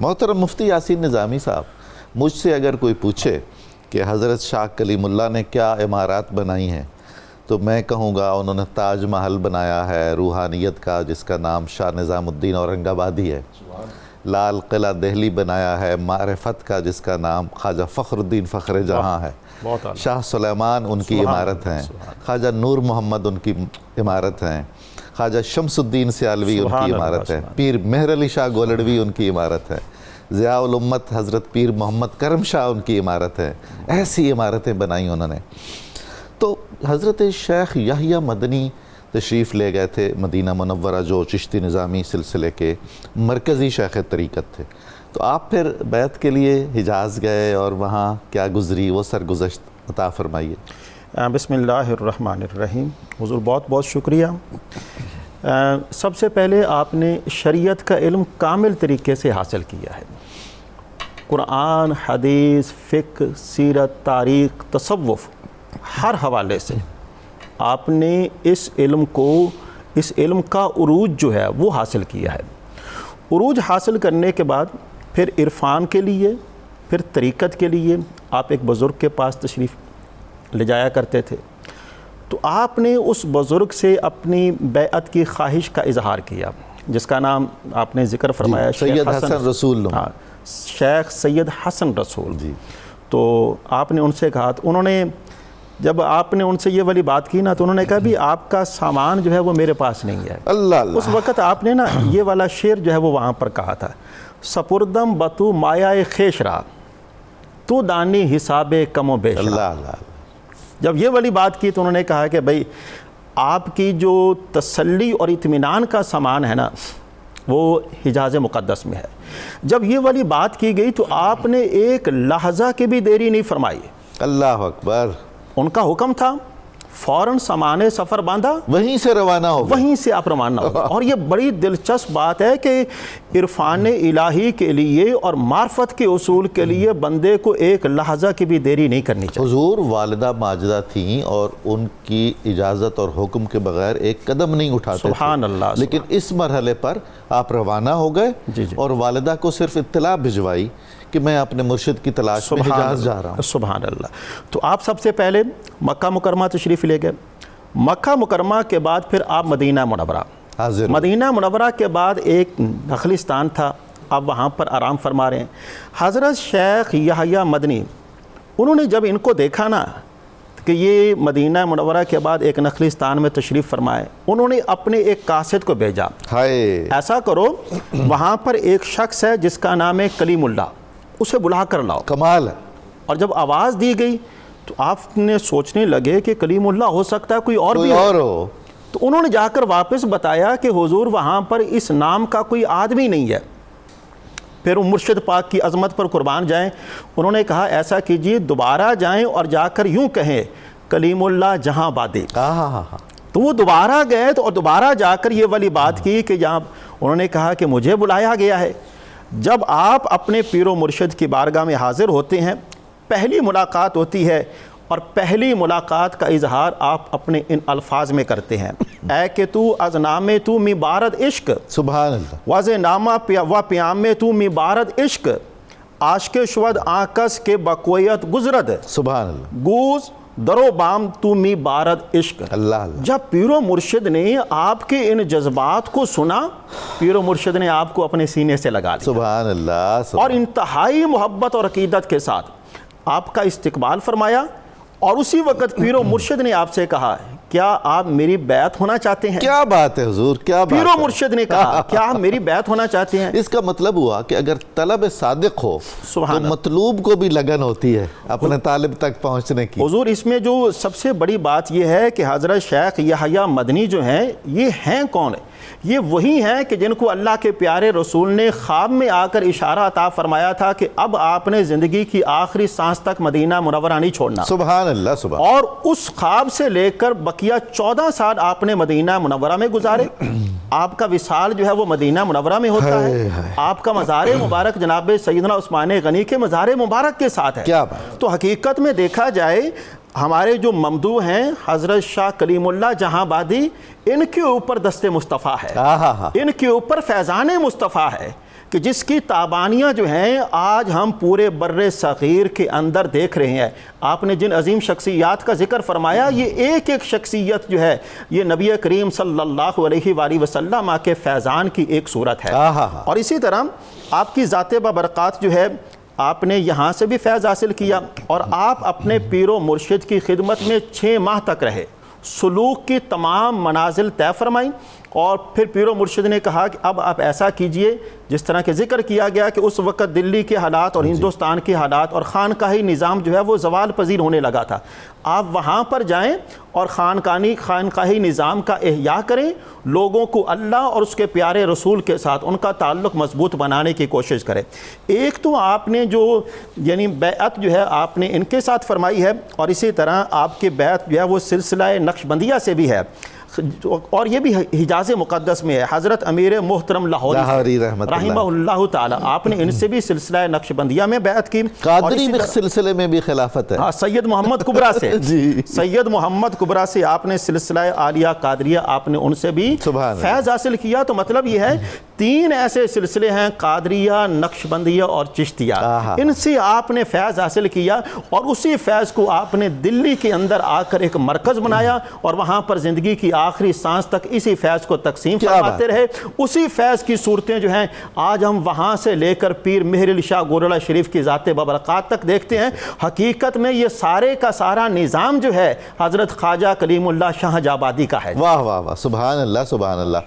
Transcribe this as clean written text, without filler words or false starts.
محترم مفتی یاسین نظامی صاحب، مجھ سے اگر کوئی پوچھے کہ حضرت شاہ کلیم اللہ نے کیا عمارات بنائی ہیں تو میں کہوں گا انہوں نے تاج محل بنایا ہے روحانیت کا، جس کا نام شاہ نظام الدین اورنگ آبادی ہے۔ لال قلعہ دہلی بنایا ہے معرفت کا، جس کا نام خواجہ فخر الدین فخر جہاں ہے۔ شاہ سلیمان ان کی عمارت ہیں، خواجہ نور محمد ان کی عمارت ہیں، خواجہ شمس الدین سیالوی ان کی عمارت ہے، پیر مہر علی شاہ گولڑوی ان کی عمارت ہے، ضیاء الامت حضرت پیر محمد کرم شاہ ان کی عمارت ہے۔ ایسی عمارتیں بنائی انہوں نے۔ تو حضرت شیخ یحییٰ مدنی تشریف لے گئے تھے مدینہ منورہ، جو چشتی نظامی سلسلے کے مرکزی شیخ طریقت تھے۔ تو آپ پھر بیعت کے لیے حجاز گئے اور وہاں کیا گزری، وہ سرگزشت عطا فرمائیے۔ بسم اللہ الرحمن الرحیم۔ حضور بہت بہت شکریہ۔ سب سے پہلے آپ نے شریعت کا علم کامل طریقے سے حاصل کیا ہے۔ قرآن، حدیث، فقہ، سیرت، تاریخ، تصوف، ہر حوالے سے آپ نے اس علم کا عروج جو ہے وہ حاصل کیا ہے۔ عروج حاصل کرنے کے بعد پھر عرفان کے لیے، پھر طریقت کے لیے آپ ایک بزرگ کے پاس تشریف لے جایا کرتے تھے۔ تو آپ نے اس بزرگ سے اپنی بیعت کی خواہش کا اظہار کیا، جس کا نام آپ نے ذکر فرمایا، سید حسن رسول۔ شیخ سید حسن رسول۔ تو آپ نے ان سے کہا، تو انہوں نے جب آپ نے ان سے یہ والی بات کی نا، تو انہوں نے کہا بھی آپ کا سامان جو ہے وہ میرے پاس نہیں ہے۔ اللہ۔ اس وقت آپ نے نا یہ والا شعر جو ہے وہ وہاں پر کہا تھا، سپردم بتو مایائے خیش را تو دانی حساب کم و بیش۔ اللہ۔ جب یہ والی بات کی تو انہوں نے کہا کہ بھئی آپ کی جو تسلی اور اطمینان کا سامان ہے نا وہ حجاز مقدس میں ہے۔ جب یہ والی بات کی گئی تو آپ نے ایک لحظہ کی بھی دیری نہیں فرمائی۔ اللہ اکبر۔ ان کا حکم تھا فوراً سامان سفر باندھا، وہیں سے روانہ ہو گئے، وہیں سے آپ روانہ ہو گئے۔ اور یہ بڑی دلچسپ بات ہے کہ عرفان الہی کے لیے اور معرفت کے اصول کے لیے بندے کو ایک لحظہ کی بھی دیری نہیں کرنی چاہیے۔ حضور والدہ ماجدہ تھیں اور ان کی اجازت اور حکم کے بغیر ایک قدم نہیں اٹھاتے تھے۔ سبحان اللہ۔ لیکن اس مرحلے پر آپ روانہ ہو گئے اور والدہ کو صرف اطلاع بھجوائی کہ میں اپنے مرشد کی تلاش میں حجاز جا رہا ہوں۔ سبحان اللہ۔ تو آپ سب سے پہلے مکہ مکرمہ تشریف لے گئے۔ مکہ مکرمہ کے بعد پھر آپ مدینہ منورہ حاضر۔ مدینہ منورہ کے بعد ایک نخلستان تھا، آپ وہاں پر آرام فرما رہے ہیں۔ حضرت شیخ یحییٰ مدنی انہوں نے جب ان کو دیکھا نا کہ یہ مدینہ منورہ کے بعد ایک نخلستان میں تشریف فرمائے، انہوں نے اپنے ایک قاصد کو بھیجا، ایسا کرو وہاں پر ایک شخص ہے جس کا نام ہے کلیم اللہ، اسے بلا کر لاؤ۔ کمال ہے۔ اور جب آواز دی گئی تو آپ نے سوچنے لگے کہ کلیم اللہ ہو سکتا ہے کوئی اور بھی ہو۔ تو انہوں نے جا کر واپس بتایا کہ حضور وہاں پر اس نام کا کوئی آدمی نہیں ہے۔ پھر مرشد پاک کی عظمت پر قربان جائیں، انہوں نے کہا ایسا کیجئے دوبارہ جائیں اور جا کر یوں کہیں کلیم اللہ جہاں بادی۔ تو وہ دوبارہ گئے اور دوبارہ جا کر یہ والی بات کی کہ جہاں انہوں نے کہا کہ مجھے بلایا گیا ہے۔ جب آپ اپنے پیر و مرشد کی بارگاہ میں حاضر ہوتے ہیں، پہلی ملاقات ہوتی ہے اور پہلی ملاقات کا اظہار آپ اپنے ان الفاظ میں کرتے ہیں، اے کہ تو از نام تو می بارد عشق، سبحان اللہ، واز نامہ و پیام میں تو می بارد عشق، عاشق شود آکس کے بقویت گزرد، سبحان اللہ، گوز درو بام تو می بارد عشق۔ اللہ۔ جب پیر و مرشد نے آپ کے ان جذبات کو سنا، پیر و مرشد نے آپ کو اپنے سینے سے لگا لیا، سبحان اللہ، اور انتہائی محبت اور عقیدت کے ساتھ آپ کا استقبال فرمایا۔ اور اسی وقت پیر و مرشد نے آپ سے کہا کیا آپ میری بیعت ہونا چاہتے ہیں؟ کیا بات ہے حضور، کیا بات ہے۔ پیر و مرشد نے کہا کیا آپ میری بیعت ہونا چاہتے ہیں؟ اس کا مطلب ہوا کہ اگر طلب صادق ہو تو مطلوب کو بھی لگن ہوتی ہے اپنے طالب تک پہنچنے کی۔ حضور اس میں جو سب سے بڑی بات یہ ہے کہ حضرت شیخ یحییٰ مدنی جو ہیں یہ ہیں کون؟ یہ وہی ہیں کہ جن کو اللہ کے پیارے رسول نے خواب میں آ کر اشارہ عطا فرمایا تھا کہ اب آپ نے زندگی کی آخری سانس تک مدینہ منورہ نہیں چھوڑنا۔ سبحان اللہ، سبحان۔ اور اس خواب سے لے کر بقیہ 14 سال آپ نے مدینہ منورہ میں گزارے۔ آپ کا وصال جو ہے وہ مدینہ منورہ میں ہوتا ہے۔ آپ کا مزار مبارک جناب سیدنا عثمان غنی کے مزار مبارک کے ساتھ ہے۔ کیا بات۔ تو حقیقت میں دیکھا جائے ہمارے جو ممدوح ہیں حضرت شاہ کلیم اللہ جہاں بادی، ان کے اوپر دست مصطفیٰ ہے، ان کے اوپر فیضان مصطفیٰ ہے کہ کہ جس کی تابانیاں جو ہیں آج ہم پورے بر صغیر کے اندر دیکھ رہے ہیں. آپ نے جن عظیم شخصیات کا ذکر فرمایا یہ ایک ایک شخصیت جو ہے یہ نبی کریم صلی اللہ علیہ وآلہ وسلم کے فیضان کی ایک صورت ہے. اور اسی طرح آپ کی ذات ببرکات جو ہے آپ نے یہاں سے بھی فیض حاصل کیا اور آپ اپنے پیر و مرشد کی خدمت میں 6 ماہ تک رہے, سلوک کی تمام منازل طے فرمائیں اور پھر پیر و مرشد نے کہا کہ اب آپ ایسا کیجئے جس طرح کے ذکر کیا گیا کہ اس وقت دلی کے حالات اور ہندوستان کے حالات اور خانقاہی نظام جو ہے وہ زوال پذیر ہونے لگا تھا. آپ وہاں پر جائیں اور خانقاہی نظام کا احیاء کریں, لوگوں کو اللہ اور اس کے پیارے رسول کے ساتھ ان کا تعلق مضبوط بنانے کی کوشش کریں. ایک تو آپ نے جو یعنی بیعت جو ہے آپ نے ان کے ساتھ فرمائی ہے اور اسی طرح آپ کی بیعت جو ہے وہ سلسلہ نقشبندیہ سے بھی ہے اور یہ بھی حجاز مقدس میں ہے. حضرت امیر محترم لاہوری رحمہ اللہ تعالی آپ نے ان سے بھی سلسلہ نقشبندیہ میں بیعت کی. قادری بھی سلسلے میں بھی خلافت ہے. سید محمد کبرا سے سید محمد کبرا سے آپ نے سلسلہ عالیہ قادریہ آپ نے ان سے بھی فیض حاصل کیا. تو مطلب یہ ہے 3 ایسے سلسلے ہیں, قادریہ, نقشبندیہ اور چشتیہ, ان سے آپ نے فیض حاصل کیا اور اسی فیض کو آپ نے دلی کے اندر آ کر ایک مرکز بنایا اور وہاں پر زندگی کی آخری سانس تک اسی فیض کو تقسیم فرماتے رہے. اسی فیض کی صورتیں جو ہیں آج ہم وہاں سے لے کر پیر مہر علی شاہ گولڑہ شریف کی ذات ببرکات تک دیکھتے ہیں. حقیقت میں یہ سارے کا سارا نظام جو ہے حضرت خواجہ کلیم اللہ شاہ جہاں آبادی کا ہے. واہ واہ واہ, سبحان اللہ سبحان اللہ.